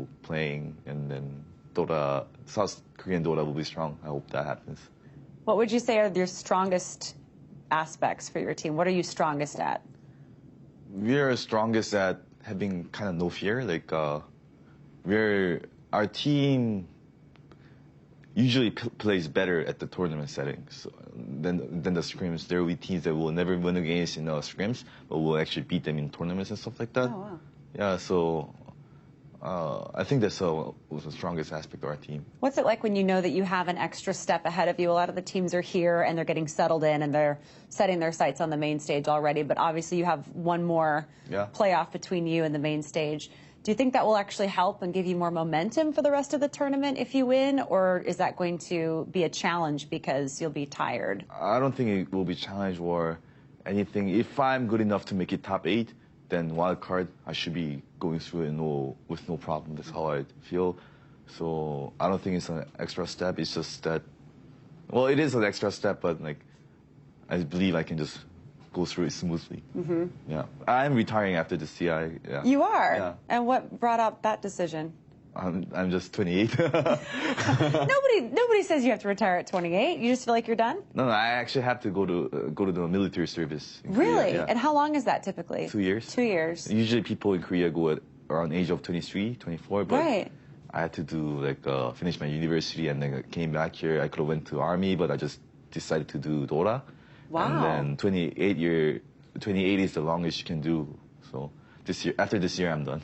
people playing, and then South Korean Dota will be strong. I hope that happens. What would you say are your strongest aspects for your team? What are you strongest at? We're strongest at having kind of no fear. Like our team usually plays better at the tournament settings than the scrims. There will be teams that will never win against in scrims, but will actually beat them in tournaments and stuff like that. Oh, wow. Yeah, so I think that's was the strongest aspect of our team. What's it like when you know that you have an extra step ahead of you? A lot of the teams are here and they're getting settled in and they're setting their sights on the main stage already, but obviously you have one more playoff between you and the main stage. Do you think that will actually help and give you more momentum for the rest of the tournament if you win, or is that going to be a challenge because you'll be tired? I don't think it will be a challenge or anything. If I'm good enough to make it top 8, then wild card, I should be going through it with no problem. That's how I feel. So I don't think it's an extra step. It's just that, well, it is an extra step, but like I believe I can just go through it smoothly. Mm-hmm. Yeah, I'm retiring after the CI. Yeah. You are? Yeah. And what brought up that decision? I'm just 28. Nobody says you have to retire at 28. You just feel like you're done? No, I actually have to go to the military service. Really? Korea, yeah. And how long is that typically? 2 years. 2 years. Usually people in Korea go at around age of 23, 24, but right. I had to do finish my university and then I came back here. I could have went to army, but I just decided to do Dota. Wow. And then 28 is the longest you can do. So after this year, I'm done.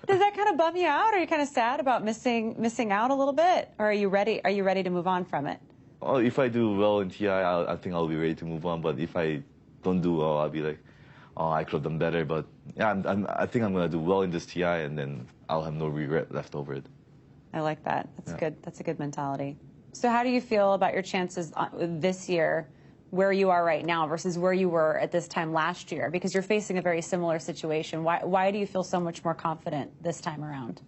Does that kind of bum you out? Are you kind of sad about missing out a little bit? Or are you ready to move on from it? Well, if I do well in TI, I think I'll be ready to move on. But if I don't do well, I'll be like, oh, I could have done better. But yeah, I think I'm going to do well in this TI, and then I'll have no regret left over it. I like that. That's good. That's a good mentality. So how do you feel about your chances this year, where you are right now versus where you were at this time last year? Because you're facing a very similar situation. Why do you feel so much more confident this time around?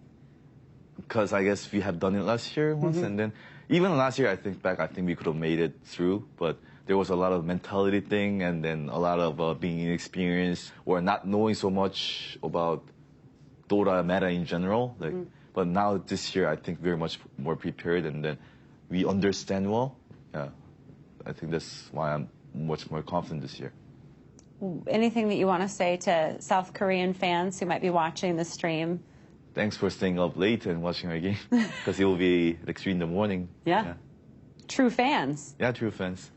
Because I guess we have done it last year once, and then even last year, I think we could have made it through, but there was a lot of mentality thing, and then a lot of being inexperienced or not knowing so much about Dota meta in general. But now this year, I think we're much more prepared, and then we understand well. Yeah. I think that's why I'm much more confident this year. Anything that you want to say to South Korean fans who might be watching the stream? Thanks for staying up late and watching our game, because it will be like 3 in the morning. Yeah. True fans. Yeah, true fans.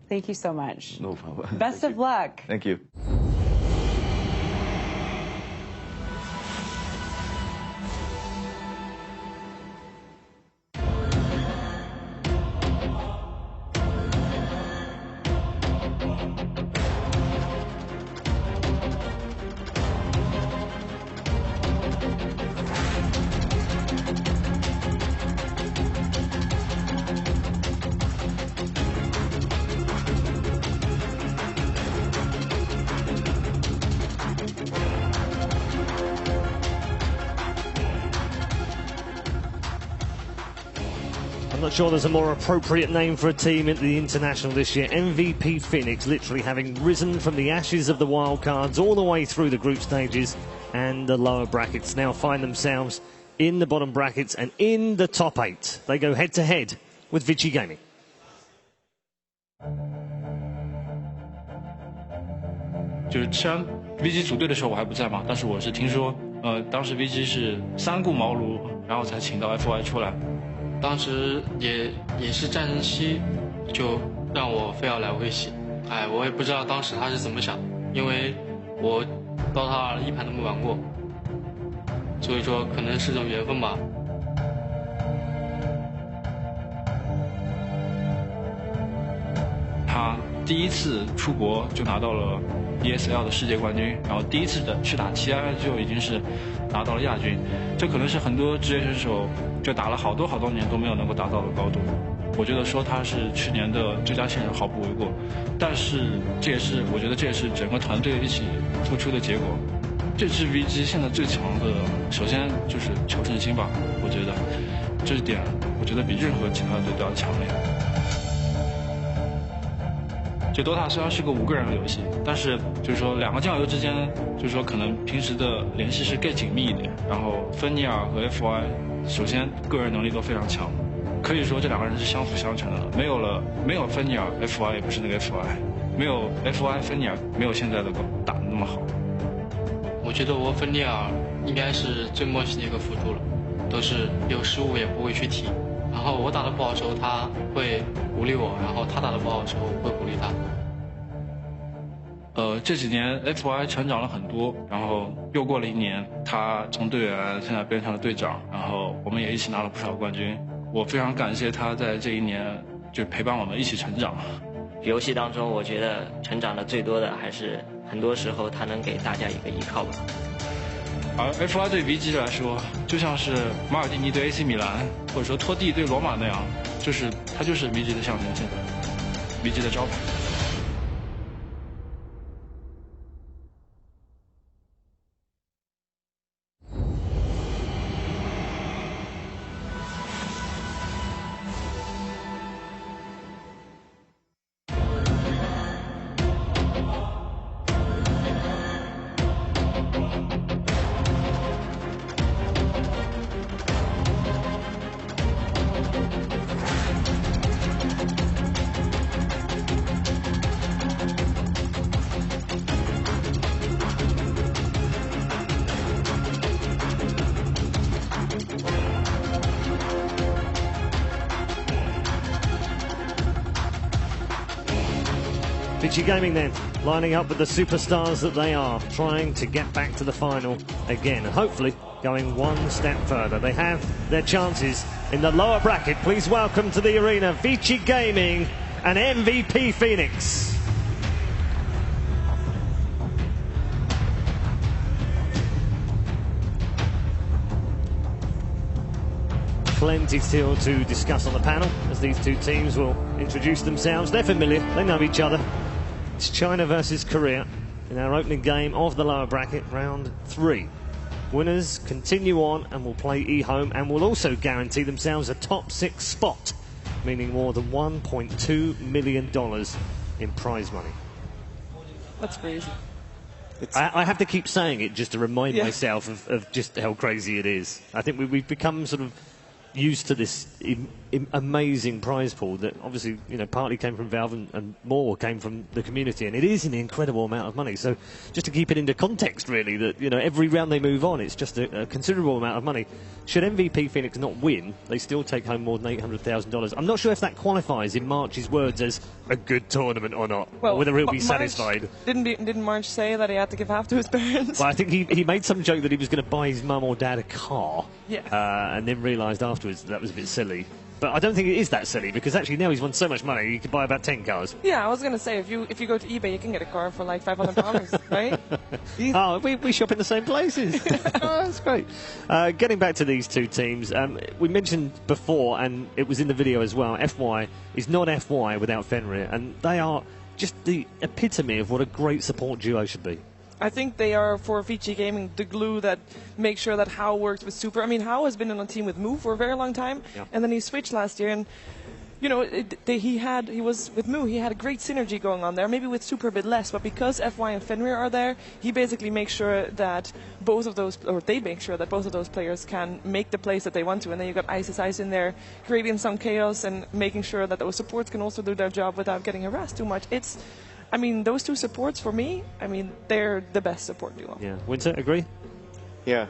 Thank you so much. No problem. Best of luck. Thank you. I'm not sure there's a more appropriate name for a team at the International this year. MVP Phoenix, literally having risen from the ashes of the wildcards all the way through the group stages and the lower brackets, now find themselves in the bottom brackets and in the top 8. They go head-to-head with Vici Gaming. 就是虽然 VG 组队的时候我还不在嘛，但是我是听说，当时 VG 是3顾茅庐，然后才请到 FY 出来。当时也是战争期，就让我非要来威胁。哎，我也不知道当时他是怎么想，因为我Dota 2一盘都没玩过，所以说可能是种缘分吧。他第一次出国就拿到了 ESL 的世界冠军，然后第一次去打 TI 就已经是拿到了亚军，这可能是很多职业选手就打了好多年都没有能够达到的高度。我觉得说他是去年的最佳新人毫不为过，但是我觉得这也是整个团队一起付出的结果。这支 VG 现在最强的，首先就是求胜心吧，我觉得这一点，我觉得比任何其他队都要强烈。就 Dota 虽然是个5个人的游戏，但是就是说2个酱油之间，就是说可能平时的联系是更紧密一点。然后芬尼尔和 FY， 首先个人能力都非常强，可以说这2个人是相辅相成的。没有芬尼尔 ，FY 也不是那个 FY， 没有 FY 芬尼尔没有现在的打得那么好。我觉得我芬尼尔应该是最默契的一个辅助了，都是有失误也不会去提。然后我打得不好的时候，他会鼓励我；然后他打得不好的时候，我会鼓励他。这几年 FY 成长了很多，然后又过了1年，他从队员现在变成了队长，然后我们也一起拿了不少冠军。我非常感谢他在这1年就陪伴我们一起成长。游戏当中，我觉得成长的最多的还是很多时候他能给大家一个依靠吧。而 FY 对 VG 来说，就像是马尔蒂尼对 AC 米兰，或者说托蒂对罗马那样，他就是 VG 的象征，现在 VG 的招牌。VG Gaming then, lining up with the superstars that they are, trying to get back to the final again, and hopefully going one step further. They have their chances in the lower bracket. Please welcome to the arena VG Gaming and MVP Phoenix. Plenty still to discuss on the panel as these two teams will introduce themselves. They're familiar, they know each other. It's China versus Korea in our opening game of the lower bracket, round 3. Winners continue on and will play e-home and will also guarantee themselves a top 6 spot, meaning more than $1.2 million in prize money. That's crazy. I have to keep saying it just to remind myself of just how crazy it is. I think we've become sort of used to this amazing prize pool that obviously, you know, partly came from Valve and more came from the community, and it is an incredible amount of money. So just to keep it into context, really, that, you know, every round they move on, it's just a considerable amount of money. Should MVP Phoenix not win, they still take home more than $800,000. I'm not sure if that qualifies in March's words as a good tournament or not, well, or whether he'll be satisfied. Didn't March say that he had to give half to his parents? Well, I think he made some joke that he was going to buy his mum or dad a car, and then realised afterwards that was a bit silly. But I don't think it is that silly, because actually now he's won so much money, he could buy about 10 cars. Yeah, I was going to say, if you go to eBay, you can get a car for like $500, right? Oh, we shop in the same places. Oh, that's great. Getting back to these two teams, we mentioned before, and it was in the video as well, FY is not FY without Fenrir, and they are just the epitome of what a great support duo should be. I think they are, for VG Gaming, the glue that makes sure that Hao works with Super. I mean, Hao has been on a team with Mu for a very long time, and then he switched last year, and, you know, he was with Mu, he had a great synergy going on there, maybe with Super a bit less, but because FY and Fenrir are there, he basically makes sure that both of those, or they make sure that both of those players can make the plays that they want to, and then you've got Ice in there, creating some chaos and making sure that those supports can also do their job without getting harassed too much. I mean, those two supports, for me, I mean, they're the best support duo. Yeah. Winter, agree? Yeah.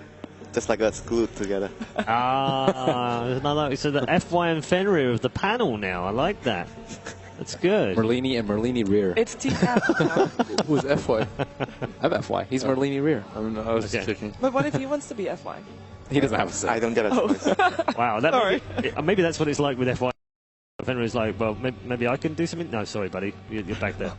Just like us glued together. So the FY and Fenrir of the panel now. I like that. That's good. Merlini and Merlini Rear. It's Team now. Who's FY? I'm FY. He's Merlini Rear. I was just checking. But what if he wants to be FY? He doesn't have a say. I don't get a choice. Wow. Maybe that's what it's like with FY. Fenrir is like, well, maybe I can do something. No, sorry, buddy. You're back there.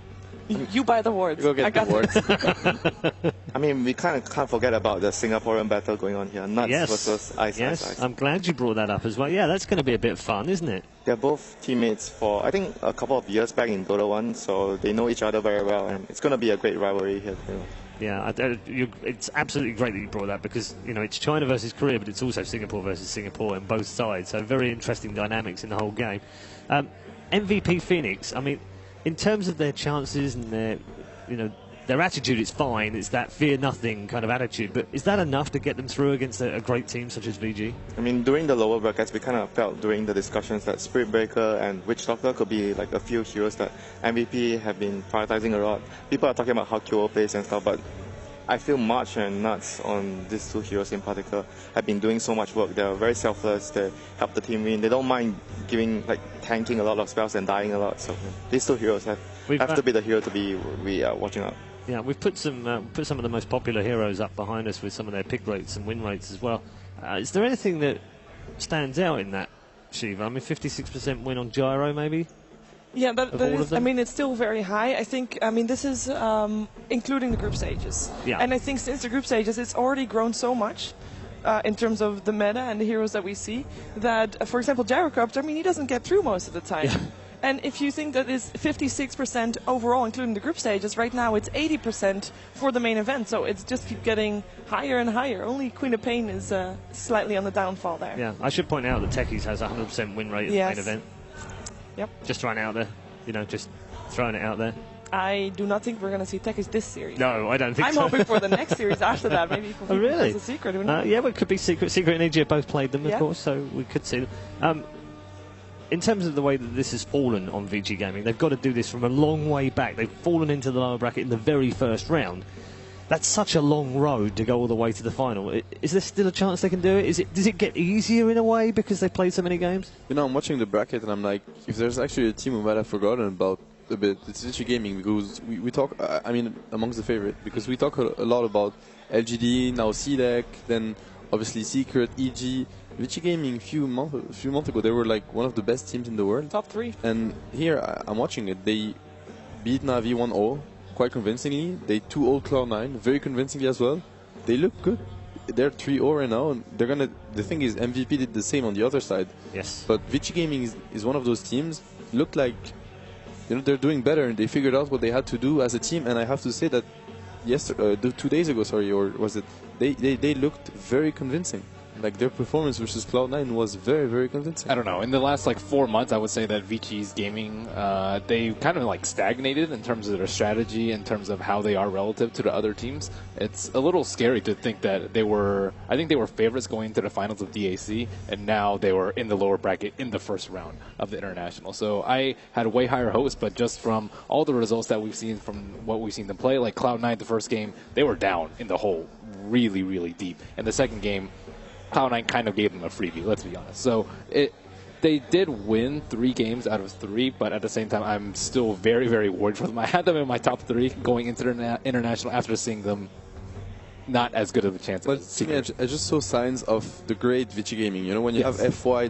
You buy the wards. Go get the wards. I mean, we can't forget about the Singaporean battle going on here. Nuts versus Ice. I'm glad you brought that up as well. Yeah, that's going to be a bit fun, isn't it? They're both teammates for, I think, a couple of years back in Dota 1, so they know each other very well, and it's going to be a great rivalry here. You know. Yeah, it's absolutely great that you brought that, because, you know, it's China versus Korea, but it's also Singapore versus Singapore on both sides. So very interesting dynamics in the whole game. MVP Phoenix, I mean, In terms of their chances and their, their attitude, it's fine. It's that fear nothing kind of attitude. But is that enough to get them through against a great team such as VG? I mean, during the lower brackets, we kind of felt during the discussions that Spirit Breaker and Witch Doctor could be like a few heroes that MVP have been prioritizing a lot. People are talking about how QO plays and stuff, but I feel March and Nuts on these two heroes in particular have been doing so much work. They're very selfless. They help the team win. They don't mind tanking a lot of spells and dying a lot. So these two heroes have to be the hero to be watching out. Yeah, we've put some of the most popular heroes up behind us with some of their pick rates and win rates as well. Is there anything that stands out in that, Shiva? I mean, 56% win on Gyro, maybe? Yeah, that is, I mean, it's still very high. I think, this is including the group stages. Yeah. And I think since the group stages, it's already grown so much in terms of the meta and the heroes that we see that, for example, Gyrocopter, he doesn't get through most of the time. Yeah. And if you think that is 56% overall, including the group stages, right now it's 80% for the main event. So it's just keep getting higher and higher. Only Queen of Pain is slightly on the downfall there. Yeah, I should point out that Techies has 100% win rate in the main event. Yep. Just throwing it out there, just throwing it out there. I do not think we're going to see Techies this series. No, I don't think I'm so. hoping for the next series after that, maybe. For really? As a secret, who knows? Yeah, well, it could be Secret. Secret and EG both played them, of course, so we could see them. In terms of the way that this has fallen on VG Gaming, they've got to do this from a long way back. They've fallen into the lower bracket in the very first round. That's such a long road to go all the way to the final. Is there still a chance they can do it? Does it get easier in a way because they played so many games? I'm watching the bracket and I'm like, if there's actually a team we might have forgotten about a bit, it's VG Gaming, because we talk, amongst the favorite, because we talk a lot about LGD, now CDEC, then obviously Secret, EG. VG Gaming a few months ago, they were like one of the best teams in the world. Top 3. And here, I'm watching it, they beat Na'Vi 1-0. Quite convincingly. They 2-0 Cloud9 very convincingly as well. They look good. They're 3-0 right now, and they're gonna. The thing is, MVP did the same on the other side. Yes. But VG Gaming is one of those teams. Looked like they're doing better, and they figured out what they had to do as a team. And I have to say that 2 days ago, or was it? They looked very convincing. Like their performance versus Cloud9 was very, very convincing. I don't know. In the last 4 months, I would say that VG's gaming, they kind of stagnated in terms of their strategy, in terms of how they are relative to the other teams. It's a little scary to think that I think they were favorites going into the finals of DAC, and now they were in the lower bracket in the first round of the international. So I had way higher hopes, but just from all the results that we've seen from what we've seen them play, like Cloud9 the first game, they were down in the hole really, really deep. And the second game, Cloud9 kind of gave them a freebie, let's be honest. So they did win 3 games out of 3, but at the same time, I'm still very, very worried for them. I had them in my top 3 going into the international after seeing them not as good of a chance. But I just saw signs of the great VG Gaming. When you have FY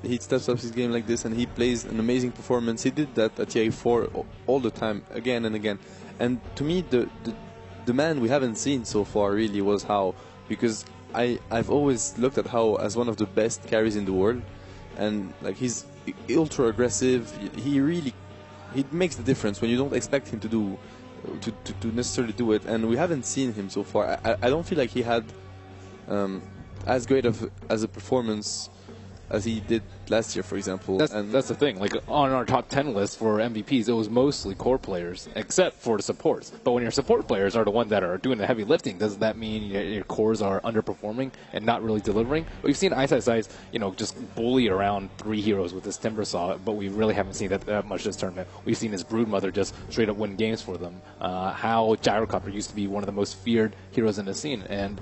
he steps up his game like this and he plays an amazing performance. He did that at TI4 all the time, again and again. And to me, the man we haven't seen so far really was How, because I've always looked at How as one of the best carries in the world, and he's ultra aggressive. He makes the difference when you don't expect him to necessarily do it, and we haven't seen him so far. I don't feel like he had as great as a performance as he did last year, for example. That's the thing. On our top 10 list for MVPs, it was mostly core players, except for the supports. But when your support players are the ones that are doing the heavy lifting, does that mean your cores are underperforming and not really delivering? We've seen Ice, just bully around 3 heroes with this Timbersaw, but we really haven't seen that much this tournament. We've seen his Broodmother just straight up win games for them. How Gyrocopter used to be one of the most feared heroes in the scene, and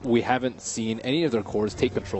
we haven't seen any of their cores take control